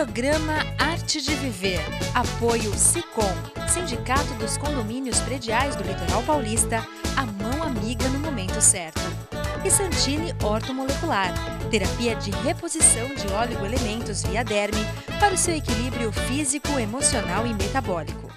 Programa Arte de Viver. Apoio Sicom, Sindicato dos Condomínios Prediais do Litoral Paulista, a mão amiga no momento certo. E Santini Ortomolecular, terapia de reposição de oligoelementos via derme para o seu equilíbrio físico, emocional e metabólico.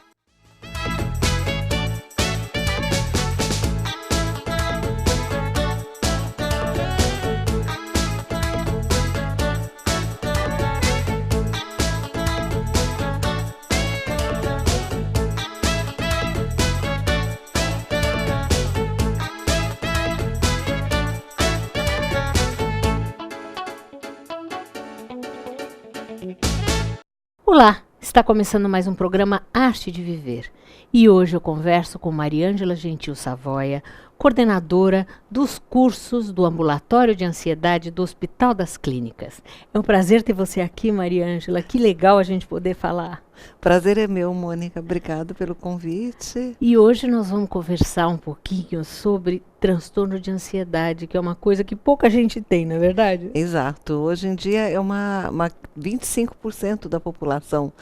Olá, está começando mais um programa Arte de Viver e hoje eu converso com Mariângela Gentil Savoia, coordenadora dos cursos do Ambulatório de Ansiedade do Hospital das Clínicas. É um prazer ter você aqui, Mariângela, que legal a gente poder falar. Prazer é meu, Mônica, obrigada pelo convite. E hoje nós vamos conversar um pouquinho sobre transtorno de ansiedade, que é uma coisa que pouca gente tem, não é verdade? Exato, hoje em dia é 25% da população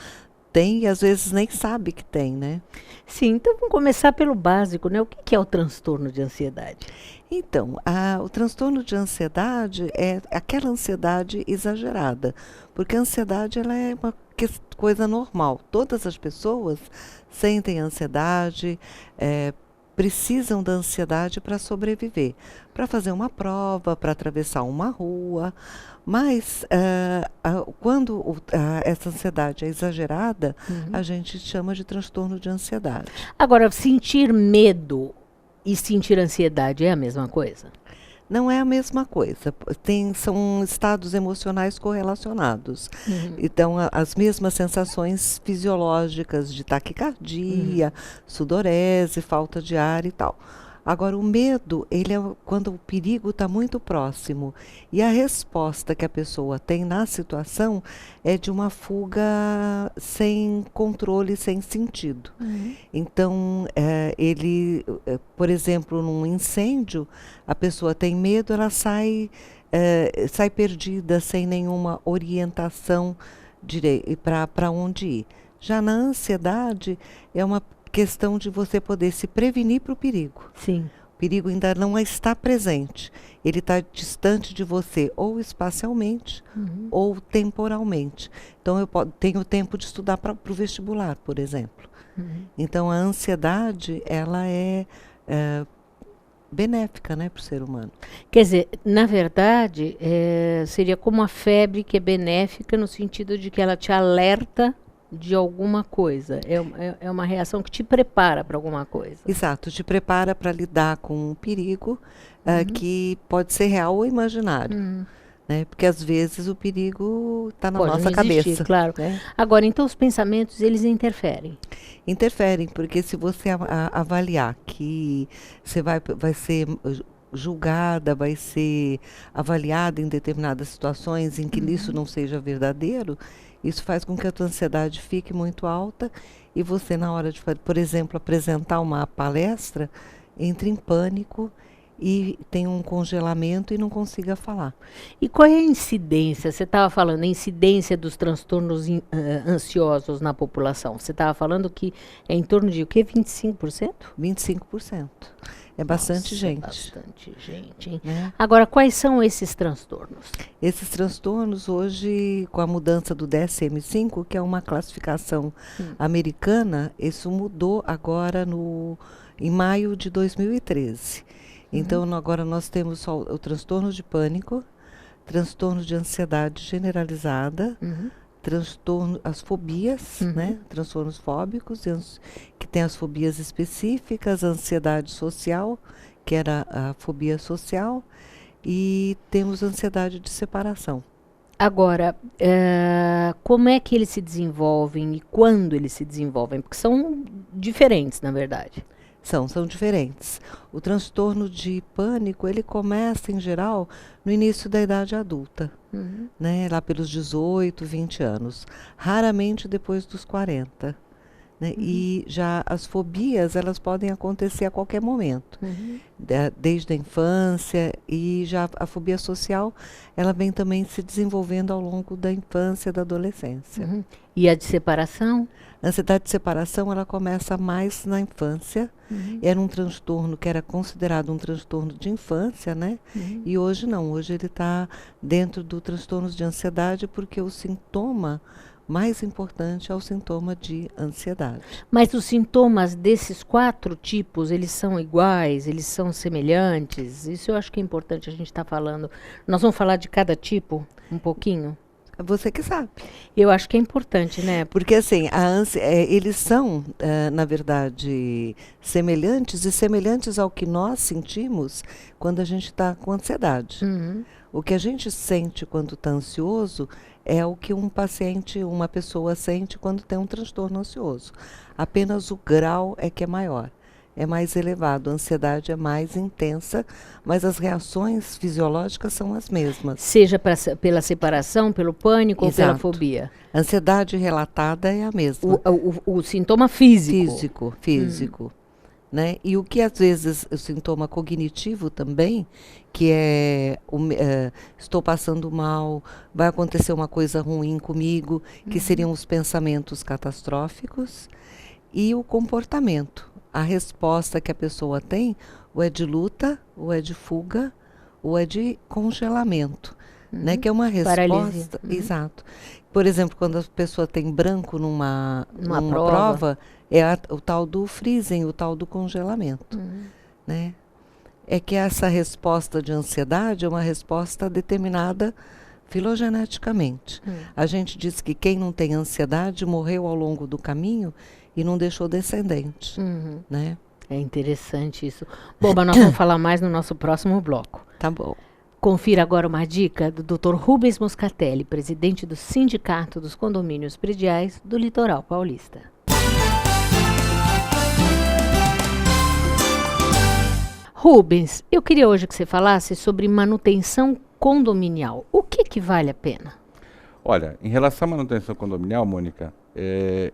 tem e às vezes nem sabe que tem, né? Sim, então vamos começar pelo básico, né? O que é o transtorno de ansiedade? Então, o transtorno de ansiedade é aquela ansiedade exagerada, porque a ansiedade ela é uma coisa normal. Todas as pessoas sentem ansiedade, precisam da ansiedade para sobreviver, para fazer uma prova, para atravessar uma rua. Mas quando essa ansiedade é exagerada, a gente chama de transtorno de ansiedade. Agora, sentir medo e sentir ansiedade é a mesma coisa? Não é a mesma coisa. São estados emocionais correlacionados. Então, as mesmas sensações fisiológicas de taquicardia, sudorese, falta de ar e tal. Agora, o medo, ele é quando o perigo está muito próximo. E a resposta que a pessoa tem na situação é de uma fuga sem controle, sem sentido. Então, por exemplo, num incêndio, a pessoa tem medo, ela sai perdida, sem nenhuma orientação para onde ir. Já na ansiedade, é uma questão de você poder se prevenir para o perigo. Sim. O perigo ainda não está presente. Ele está distante de você, ou espacialmente, ou temporalmente. Então, eu tenho tempo de estudar para o vestibular, por exemplo. Então, a ansiedade, ela é benéfica, né, para o ser humano. Quer dizer, na verdade, seria como a febre que é benéfica no sentido de que ela te alerta de alguma coisa. É uma reação que te prepara para alguma coisa. Exato, te prepara para lidar com um perigo que pode ser real ou imaginário. Né? Porque às vezes o perigo está na nossa cabeça. Claro. Né? Agora, então os pensamentos, eles interferem? Interferem, porque se você avaliar que você vai ser julgada, vai ser avaliada em determinadas situações em que isso não seja verdadeiro, isso faz com que a tua ansiedade fique muito alta e você, na hora de, por exemplo, apresentar uma palestra, entre em pânico e tem um congelamento e não consiga falar. E qual é a incidência? Você estava falando, a incidência dos transtornos ansiosos na população. Você estava falando que é em torno de o quê? 25%? 25%. É bastante gente. Bastante gente, hein? Agora, quais são esses transtornos? Esses transtornos, hoje, com a mudança do DSM-5, que é uma classificação americana, isso mudou agora em maio de 2013. Então, agora nós temos só o transtorno de pânico, transtorno de ansiedade generalizada, as fobias, né? Transtornos fóbicos, que tem as fobias específicas, a ansiedade social, que era a fobia social, e temos ansiedade de separação. Agora, como é que eles se desenvolvem e quando eles se desenvolvem? Porque são diferentes, na verdade. São diferentes. O transtorno de pânico, ele começa, em geral, no início da idade adulta, né? Lá pelos 18, 20 anos. Raramente depois dos 40. né? E já as fobias, elas podem acontecer a qualquer momento, desde a infância, e já a fobia social, ela vem também se desenvolvendo ao longo da infância e da adolescência. E a de separação? A ansiedade de separação, ela começa mais na infância. Era um transtorno que era considerado um transtorno de infância, né? E hoje não, hoje ele está dentro do transtorno de ansiedade, porque o sintoma mais importante é o sintoma de ansiedade. Mas os sintomas desses 4 tipos, eles são iguais, eles são semelhantes? Isso eu acho que é importante a gente estar falando. Nós vamos falar de cada tipo um pouquinho? Você que sabe. Eu acho que é importante, né? Porque assim, eles são, na verdade, semelhantes e semelhantes ao que nós sentimos quando a gente está com ansiedade. O que a gente sente quando está ansioso é o que um paciente, uma pessoa sente quando tem um transtorno ansioso. Apenas o grau é que é maior, é mais elevado. A ansiedade é mais intensa, mas as reações fisiológicas são as mesmas. Seja pela separação, pelo pânico ou pela fobia? A ansiedade relatada é a mesma. O sintoma físico. Físico. Né? E o que às vezes o sintoma cognitivo também, que é estou passando mal, vai acontecer uma coisa ruim comigo, que seriam os pensamentos catastróficos, e o comportamento, a resposta que a pessoa tem, ou é de luta, ou é de fuga, ou é de congelamento, né? Que é uma resposta. Paralisia. Exato. Por exemplo, quando a pessoa tem branco numa prova, é o tal do freezing, o tal do congelamento, né? É que essa resposta de ansiedade é uma resposta determinada filogeneticamente. A gente diz que quem não tem ansiedade morreu ao longo do caminho e não deixou descendente, né? É interessante isso. Bom, mas nós vamos falar mais no nosso próximo bloco. Tá bom. Confira agora uma dica do Dr. Rubens Moscatelli, presidente do Sindicato dos Condomínios Prediais do Litoral Paulista. Rubens, eu queria hoje que você falasse sobre manutenção condominial. O que vale a pena? Olha, em relação à manutenção condominial, Mônica,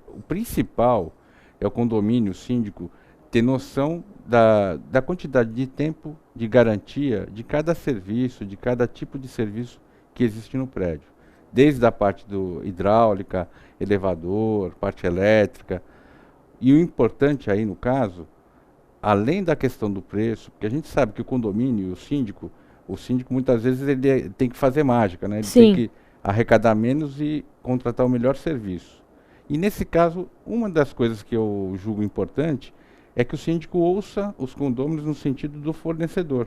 o principal é o condomínio, o síndico, ter noção da quantidade de tempo de garantia de cada serviço, de cada tipo de serviço que existe no prédio. Desde a parte do hidráulica, elevador, parte elétrica. E o importante aí no caso, além da questão do preço, porque a gente sabe que o condomínio, o síndico muitas vezes ele tem que fazer mágica, né? Ele tem que arrecadar menos e contratar o melhor serviço. E nesse caso, uma das coisas que eu julgo importante é que o síndico ouça os condôminos no sentido do fornecedor.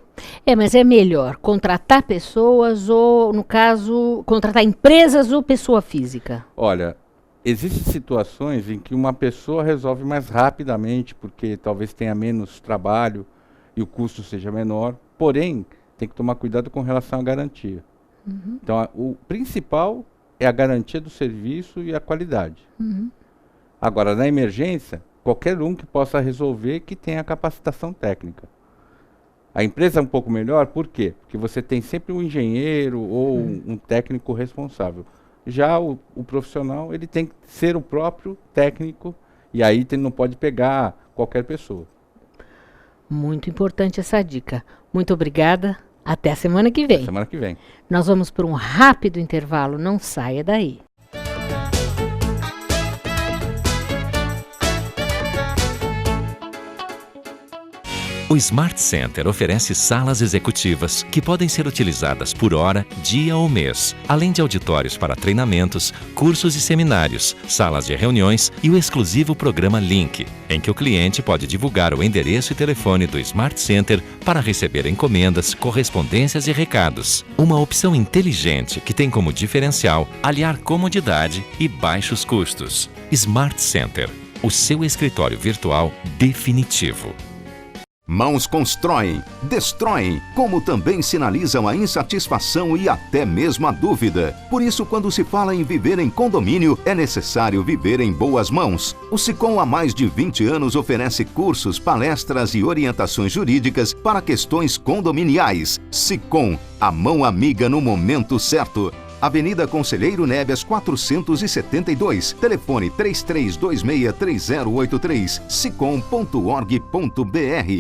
Mas é melhor contratar pessoas ou, no caso, contratar empresas ou pessoa física? Olha, existem situações em que uma pessoa resolve mais rapidamente, porque talvez tenha menos trabalho e o custo seja menor, porém, tem que tomar cuidado com relação à garantia. Então, o principal é a garantia do serviço e a qualidade. Agora, na emergência, qualquer um que possa resolver que tenha capacitação técnica. A empresa é um pouco melhor, por quê? Porque você tem sempre um engenheiro ou um técnico responsável. Já o profissional, ele tem que ser o próprio técnico, e aí não pode pegar qualquer pessoa. Muito importante essa dica. Muito obrigada. Até a semana que vem. Até semana que vem. Nós vamos por um rápido intervalo. Não saia daí. O Smart Center oferece salas executivas que podem ser utilizadas por hora, dia ou mês, além de auditórios para treinamentos, cursos e seminários, salas de reuniões e o exclusivo programa Link, em que o cliente pode divulgar o endereço e telefone do Smart Center para receber encomendas, correspondências e recados. Uma opção inteligente que tem como diferencial aliar comodidade e baixos custos. Smart Center, o seu escritório virtual definitivo. Mãos constroem, destroem, como também sinalizam a insatisfação e até mesmo a dúvida. Por isso, quando se fala em viver em condomínio, é necessário viver em boas mãos. O Sicom há mais de 20 anos oferece cursos, palestras e orientações jurídicas para questões condominiais. Sicom, a mão amiga no momento certo. Avenida Conselheiro Neves 472, telefone 33263083, sicom.org.br.